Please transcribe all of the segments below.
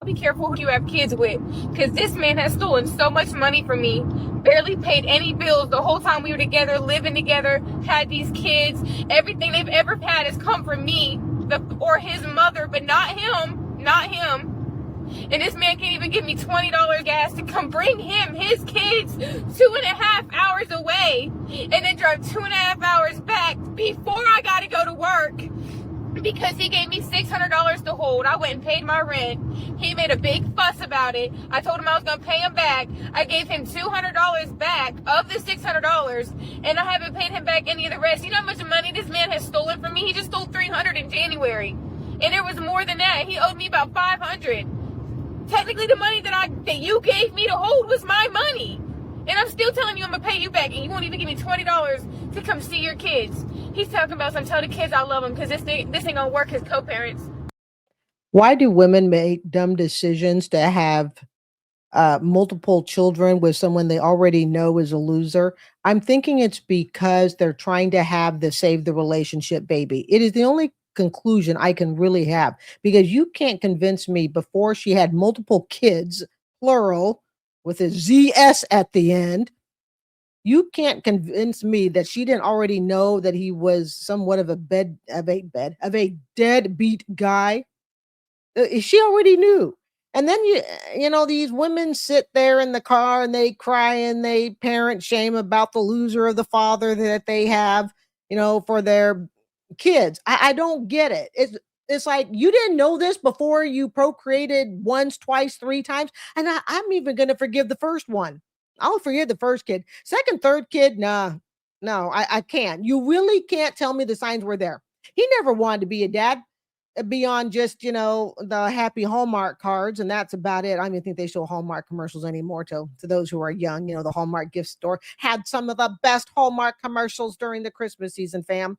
Be careful who you have kids with, because this man has stolen so much money from me, barely paid any bills the whole time we were together, living together, had these kids. Everything they've ever had has come from me or his mother, but not him. And this man can't even give me $20 gas to come bring him his kids 2.5 hours away, and then drive 2.5 hours back before I gotta go to work, because he gave me $600 to hold. I went and paid my rent. He made a big fuss about it. I told him I was going to pay him back. I gave him $200 back of the $600, and I haven't paid him back any of the rest. You know how much money this man has stolen from me? He just stole $300 in January, and there was more than that. He owed me about $500. Technically, the money that you gave me to hold was my money, and I'm still telling you I'm going to pay you back, and you won't even give me $20 to come see your kids. He's talking about some, tell the kids I love them, because this ain't going to work as co-parents. Why do women make dumb decisions to have multiple children with someone they already know is a loser? I'm thinking it's because they're trying to have the save the relationship baby. It is the only conclusion I can really have, because you can't convince me before she had multiple kids, plural, with a ZS at the end. You can't convince me that she didn't already know that he was somewhat of a deadbeat guy. She already knew. And then you know, these women sit there in the car and they cry and they parent shame about the loser of the father that they have, you know, for their kids. I don't get it. It's like, you didn't know this before you procreated once, twice, 3 times. And I'm even going to forgive the first one. I'll forgive the first kid. Second, third kid, nah, no, I can't. You really can't tell me the signs were there. He never wanted to be a dad beyond just, you know, the happy Hallmark cards, and that's about it. I don't even think they show Hallmark commercials anymore. To those who are young, you know, the Hallmark gift store had some of the best Hallmark commercials during the Christmas season, fam.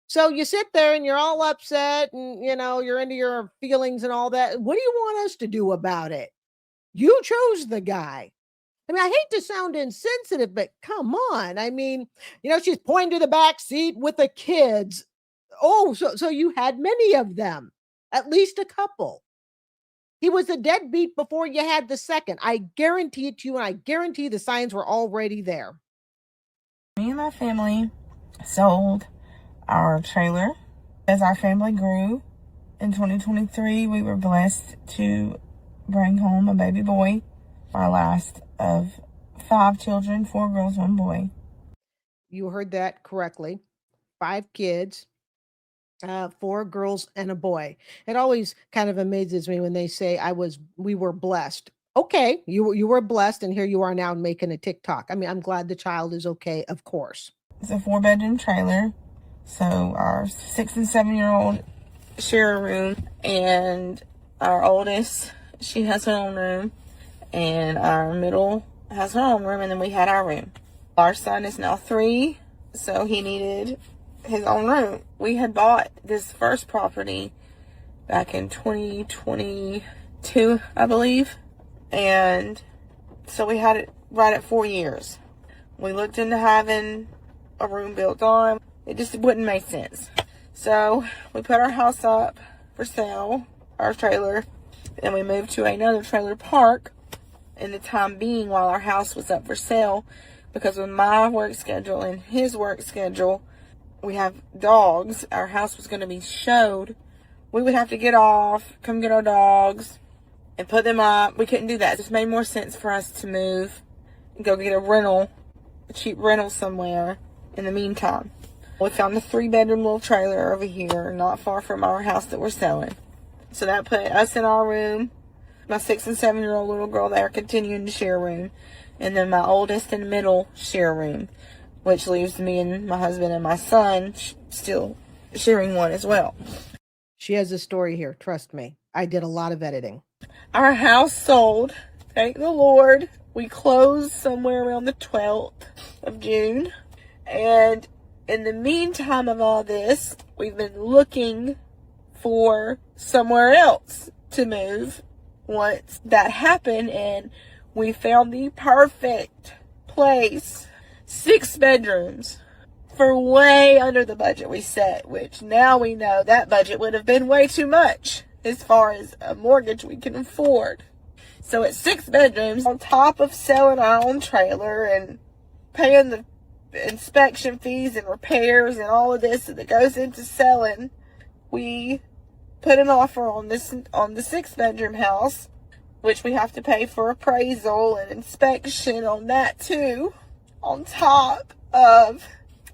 So you sit there and you're all upset, and you know, you're into your feelings and all that. What do you want us to do about it? You chose the guy. I mean, I hate to sound insensitive, but come on. I mean, you know, she's pointing to the back seat with the kids. Oh, so you had many of them, at least a couple. He was a deadbeat before you had the second. I guarantee it to you, and I guarantee the signs were already there. Me and my family sold our trailer. As our family grew in 2023, we were blessed to bring home a baby boy, our last of 5 children, 4 girls, 1 boy. You heard that correctly. 5 kids, 4 girls and a boy. It always kind of amazes me when they say we were blessed. Okay, you were blessed, and here you are now making a TikTok. I mean, I'm glad the child is okay, of course. It's a 4-bedroom trailer. So our 6 and 7-year-old share a room, and our oldest, she has her own room, and our middle has her own room, and then we had our room. Our son is now 3, so he needed his own room. We had bought this first property back in 2022, I believe, and so we had it right at 4 years. We looked into having a room built on. It just wouldn't make sense. So we put our house up for sale, our trailer, and we moved to another trailer park in the time being while our house was up for sale, because with my work schedule and his work schedule, we have dogs. Our house was going to be showed. We would have to get off, come get our dogs, and put them up. We couldn't do that. It just made more sense for us to move and go get a cheap rental somewhere in the meantime. We found a 3-bedroom little trailer over here, not far from our house that we're selling. So that put us in our room, my 6 and 7-year-old little girl there continuing to share a room, and then my oldest and middle share a room, which leaves me and my husband and my son still sharing one as well. She has a story here, trust me. I did a lot of editing. Our house sold, thank the Lord. We closed somewhere around the 12th of June, and in the meantime of all this, we've been looking for somewhere else to move once that happened, and we found the perfect place. 6 bedrooms for way under the budget we set, which now we know that budget would have been way too much as far as a mortgage we can afford. So it's 6 bedrooms on top of selling our own trailer and paying the inspection fees and repairs and all of this that goes into selling. We put an offer on the 6-bedroom house, which we have to pay for appraisal and inspection on that too, on top of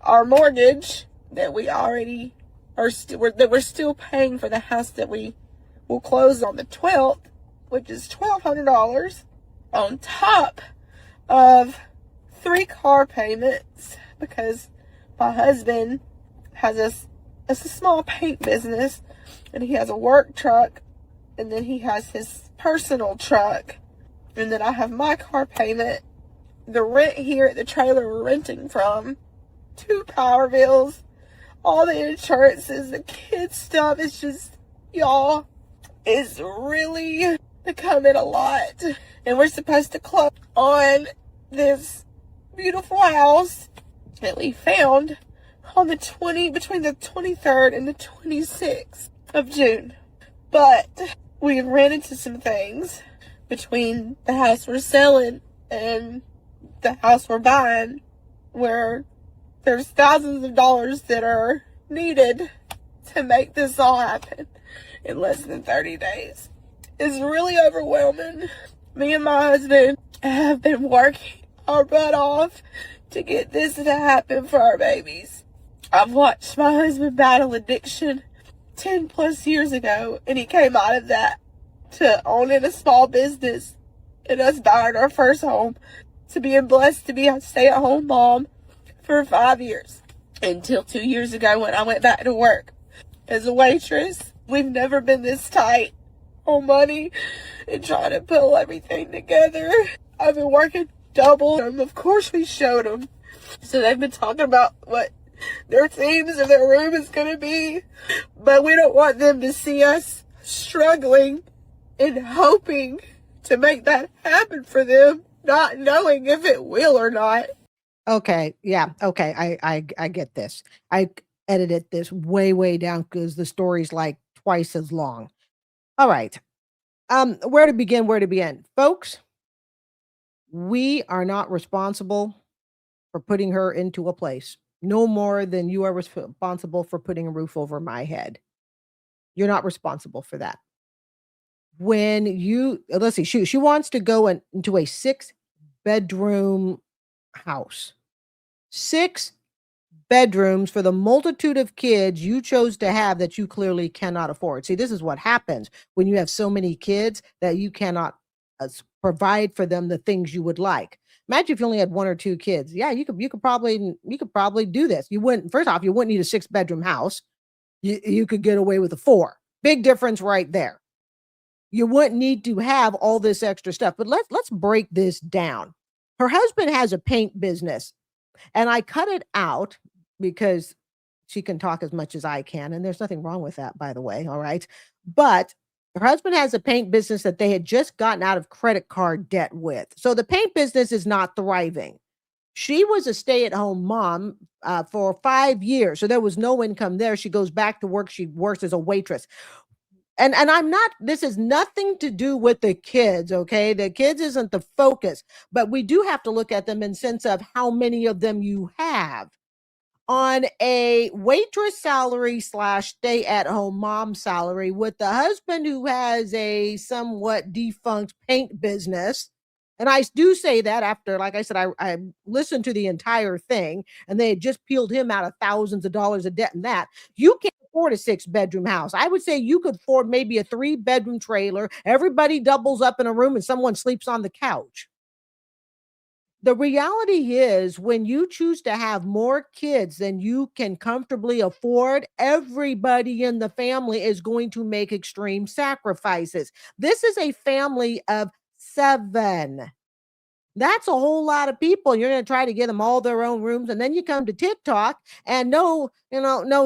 our mortgage that we already that we're still paying for the house that we will close on the 12th, which is $1,200, on top of 3 car payments, because my husband has a small paint business, and he has a work truck, and then he has his personal truck, and then I have my car payment, the rent here at the trailer we're renting from, 2 power bills, all the insurances, the kids stuff. It's just, y'all, it's really becoming a lot. And we're supposed to close on this beautiful house that we found on between the 23rd and the 26th of June. But we ran into some things between the house we're selling and the house we're buying, where there's thousands of dollars that are needed to make this all happen in less than 30 days. It's really overwhelming. Me and my husband have been working our butt off to get this to happen for our babies. I've watched my husband battle addiction 10 plus years ago, and he came out of that to owning a small business and us buying our first home, to being blessed to be a stay-at-home mom for 5 years, until 2 years ago when I went back to work as a waitress. We've never been this tight on money and trying to pull everything together. I've been working double. Of course we showed them. So they've been talking about what their themes of their room is going to be, but we don't want them to see us struggling and hoping to make that happen for them, not knowing if it will or not. Okay. Yeah. Okay. I get this. I edited this way down because the story's like twice as long. All right. Where to begin? Folks, we are not responsible for putting her into a place, no more than you are responsible for putting a roof over my head. You're not responsible for that. When let's see, she wants to go into a 6-bedroom house. 6 bedrooms for the multitude of kids you chose to have that you clearly cannot afford. See, this is what happens when you have so many kids that you cannot provide for them the things you would like. Imagine if you only had 1 or 2 kids. Yeah, you could probably do this. You wouldn't. First off, you wouldn't need a 6-bedroom house. You could get away with a 4. Big difference right there. You wouldn't need to have all this extra stuff. But let's break this down. Her husband has a paint business. And I cut it out because she can talk as much as I can. And there's nothing wrong with that, by the way. All right. But her husband has a paint business that they had just gotten out of credit card debt with. So the paint business is not thriving. She was a stay-at-home mom for 5 years. So there was no income there. She goes back to work. She works as a waitress. And this is nothing to do with the kids, okay? The kids isn't the focus, but we do have to look at them in sense of how many of them you have. On a waitress salary / stay-at-home mom salary with the husband who has a somewhat defunct paint business. And I do say that after, like I said, I listened to the entire thing, and they had just peeled him out of thousands of dollars of debt in that. You can't afford a 6-bedroom house. I would say you could afford maybe a 3-bedroom trailer. Everybody doubles up in a room and someone sleeps on the couch. The reality is, when you choose to have more kids than you can comfortably afford, everybody in the family is going to make extreme sacrifices. This is a family of 7. That's a whole lot of people. You're going to try to get them all their own rooms. And then you come to TikTok and no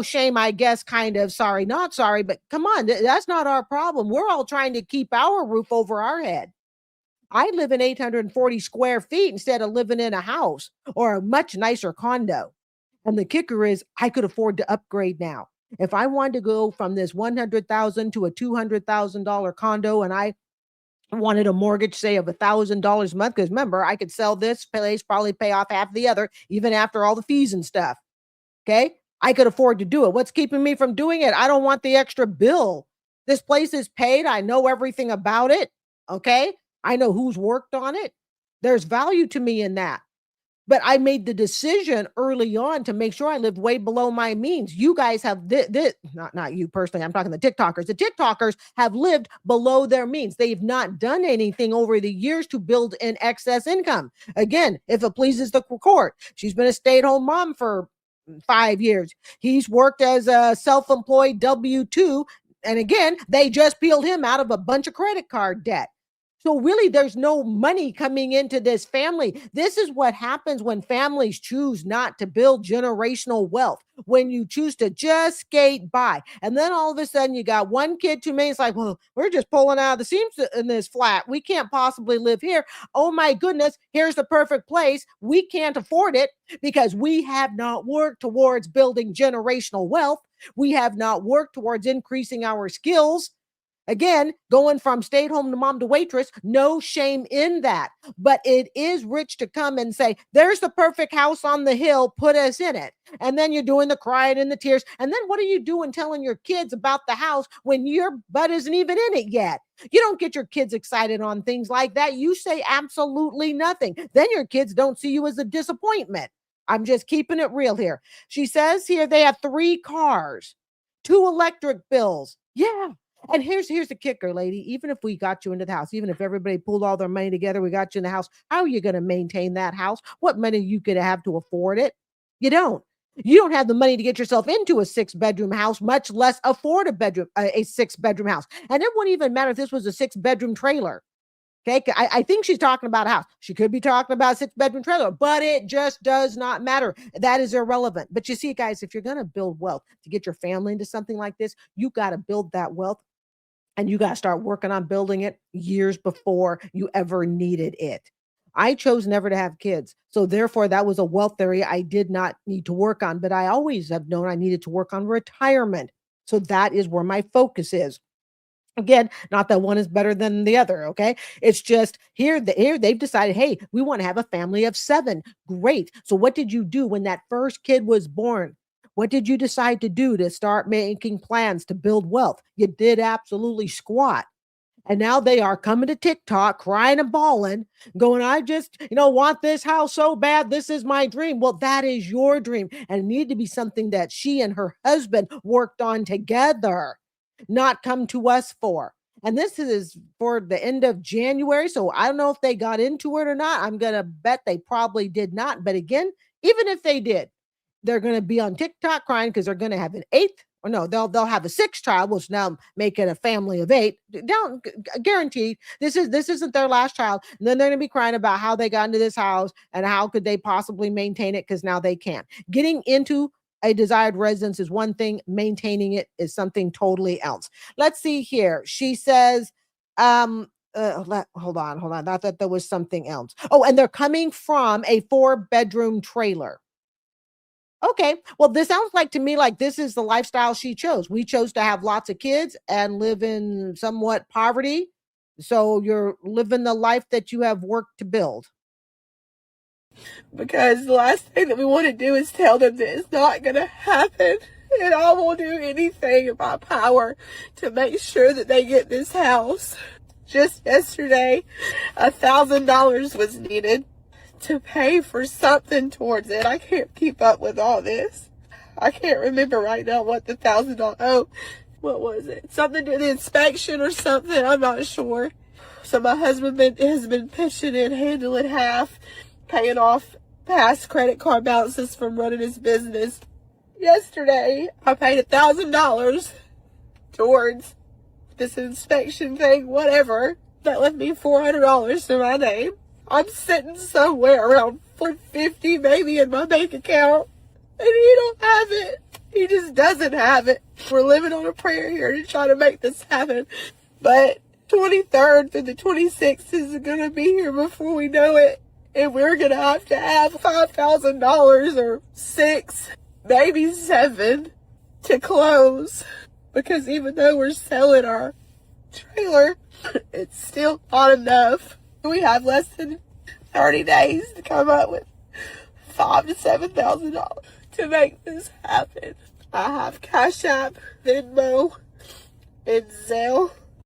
shame, I guess, kind of sorry, not sorry, but come on, that's not our problem. We're all trying to keep our roof over our head. I live in 840 square feet instead of living in a house or a much nicer condo. And the kicker is I could afford to upgrade now. If I wanted to go from this $100,000 to a $200,000 condo, and I wanted a mortgage, say, of $1,000 a month, because remember, I could sell this place, probably pay off half the other, even after all the fees and stuff. Okay. I could afford to do it. What's keeping me from doing it? I don't want the extra bill. This place is paid. I know everything about it. Okay. I know who's worked on it. There's value to me in that. But I made the decision early on to make sure I lived way below my means. You guys have not you personally. I'm talking the TikTokers. The TikTokers have lived below their means. They've not done anything over the years to build in excess income. Again, if it pleases the court, she's been a stay-at-home mom for 5 years. He's worked as a self-employed W-2. And again, they just peeled him out of a bunch of credit card debt. So really, there's no money coming into this family. This is what happens when families choose not to build generational wealth, when you choose to just skate by. And then all of a sudden you got one kid too many. It's like, well, we're just pulling out of the seams in this flat. We can't possibly live here. Oh my goodness, here's the perfect place. We can't afford it because we have not worked towards building generational wealth. We have not worked towards increasing our skills. Again, going from stay-at-home to mom to waitress, no shame in that. But it is rich to come and say, there's the perfect house on the hill, put us in it. And then you're doing the crying and the tears. And then what are you doing telling your kids about the house when your butt isn't even in it yet? You don't get your kids excited on things like that. You say absolutely nothing. Then your kids don't see you as a disappointment. I'm just keeping it real here. She says here they have 3 cars, 2 electric bills. Yeah. And here's the kicker, lady. Even if we got you into the house, even if everybody pulled all their money together, we got you in the house, how are you going to maintain that house? What money you could have to afford it? You don't. You don't have the money to get yourself into a 6-bedroom house, much less afford a 6-bedroom house. And it wouldn't even matter if this was a 6-bedroom trailer. Okay. I think she's talking about a house. She could be talking about a 6-bedroom trailer, but it just does not matter. That is irrelevant. But you see, guys, if you're going to build wealth to get your family into something like this, you got to build that wealth. And you got to start working on building it years before you ever needed it. I chose never to have kids. So therefore, that was a wealth area I did not need to work on. But I always have known I needed to work on retirement. So that is where my focus is. Again, not that one is better than the other. Okay. It's just here they've decided, hey, we want to have a family of 7. Great. So what did you do when that first kid was born? What did you decide to do to start making plans to build wealth? You did absolutely squat. And now they are coming to TikTok, crying and bawling, going, I just, want this house so bad. This is my dream. Well, that is your dream. And it needed to be something that she and her husband worked on together, not come to us for. And this is for the end of January. So I don't know if they got into it or not. I'm going to bet they probably did not. But again, even if they did, they're going to be on TikTok crying because they're going to have an 8th, or no, they'll have a 6th child, which now make it a family of 8. Don't guaranteed. This isn't their last child. And then they're going to be crying about how they got into this house and how could they possibly maintain it because now they can't. Getting into a desired residence is one thing. Maintaining it is something totally else. Let's see here. She says, hold on. I thought there was something else. Oh, and they're coming from a 4-bedroom trailer. Okay. Well, this sounds like to me like this is the lifestyle she chose. We chose to have lots of kids and live in somewhat poverty. So you're living the life that you have worked to build. Because the last thing that we want to do is tell them that it's not going to happen. And I will do anything in my power to make sure that they get this house. Just yesterday, $1,000 was needed to pay for something towards it. I can't keep up with all this. I can't remember right now what the $1,000, what was it? Something to the inspection or something, I'm not sure. So my husband has been pitching in, handling half, paying off past credit card balances from running his business. Yesterday, I paid $1,000 towards this inspection thing, whatever. That left me $400 to my name. I'm sitting somewhere around $450 maybe in my bank account, and he don't have it. He just doesn't have it. We're living on a prayer here to try to make this happen. But 23rd through the 26th is going to be here before we know it. And we're going to have $5,000 or 6, maybe 7 to close, because even though we're selling our trailer, it's still not enough. We have less than 30 days to come up with $5,000 to $7,000 to make this happen. I have Cash App, Venmo, and Zelle.